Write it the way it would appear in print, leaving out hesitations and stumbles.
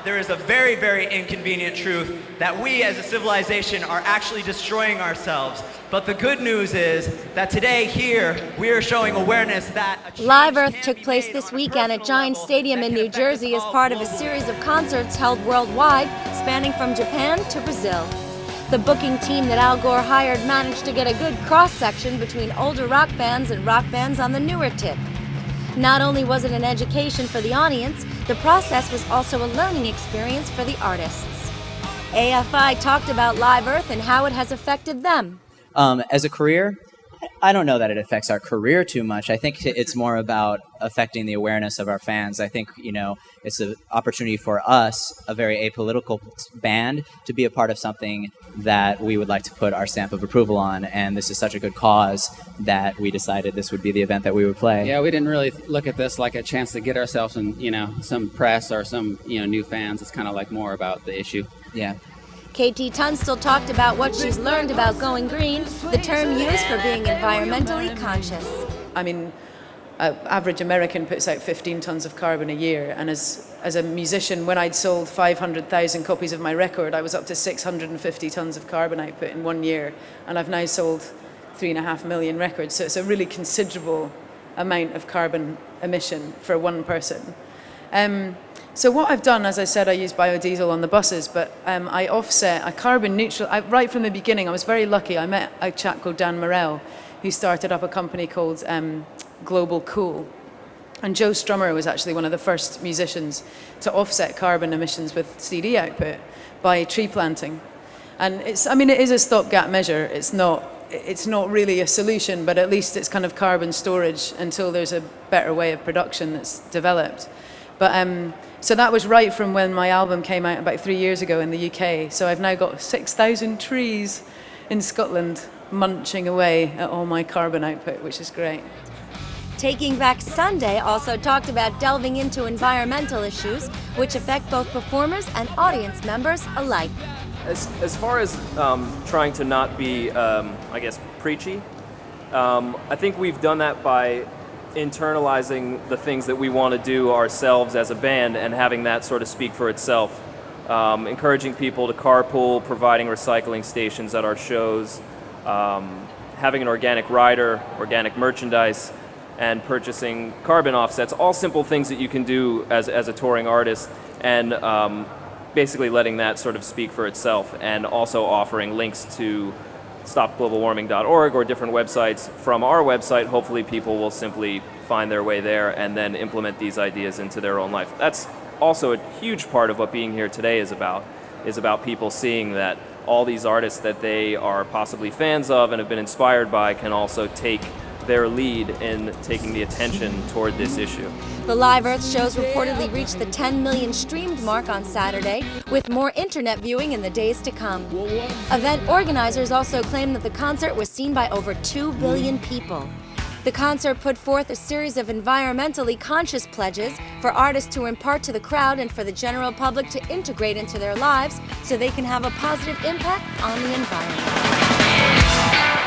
there is a very, very inconvenient truth that we as a civilization are actually destroying ourselves. But the good news is that today here, we are showing awareness that Live Earth took place this weekend at Giant Stadium in New Jersey as part of a series of concerts held worldwide, spanning from Japan to Brazil. The booking team that Al Gore hired managed to get a good cross-section between older rock bands and rock bands on the newer tip. Not only was it an education for the audience, the process was also a learning experience for the artists. AFI talked about Live Earth and how it has affected them. As a career, I don't know that it affects our career too much. I think it's more about affecting the awareness of our fans. I think, it's an opportunity for us, a very apolitical band, to be a part of something that we would like to put our stamp of approval on. And this is such a good cause that we decided this would be the event that we would play. Yeah, we didn't really look at this like a chance to get ourselves in, some press or some, new fans. It's kind of like more about the issue. Yeah. KT Tunstall talked about what she's learned about going green, the term used for being environmentally conscious. I mean, average American puts out 15 tons of carbon a year, and as a musician, when I'd sold 500,000 copies of my record, I was up to 650 tons of carbon output in 1 year, and I've now sold 3.5 million records, so it's a really considerable amount of carbon emission for one person. So what I've done, as I said, I use biodiesel on the buses, but I offset a carbon neutral. Right from the beginning, I was very lucky. I met a chap called Dan Morell, who started up a company called Global Cool. And Joe Strummer was actually one of the first musicians to offset carbon emissions with CD output by tree planting. And it is a stopgap measure. It's not really a solution, but at least it's kind of carbon storage until there's a better way of production that's developed. But so that was right from when my album came out about 3 years ago in the UK. So I've now got 6,000 trees in Scotland munching away at all my carbon output, which is great. Taking Back Sunday also talked about delving into environmental issues, which affect both performers and audience members alike. As far as trying to not be, preachy, I think we've done that by internalizing the things that we want to do ourselves as a band and having that sort of speak for itself. Encouraging people to carpool, providing recycling stations at our shows, having an organic rider, organic merchandise, and purchasing carbon offsets, all simple things that you can do as a touring artist, and basically letting that sort of speak for itself, and also offering links to stopglobalwarming.org or different websites from our website. Hopefully people will simply find their way there and then implement these ideas into their own life. That's also a huge part of what being here today is about people seeing that all these artists that they are possibly fans of and have been inspired by can also take their lead in taking the attention toward this issue. The Live Earth shows reportedly reached the 10 million streamed mark on Saturday, with more internet viewing in the days to come. Event organizers also claim that the concert was seen by over 2 billion people. The concert put forth a series of environmentally conscious pledges for artists to impart to the crowd and for the general public to integrate into their lives so they can have a positive impact on the environment.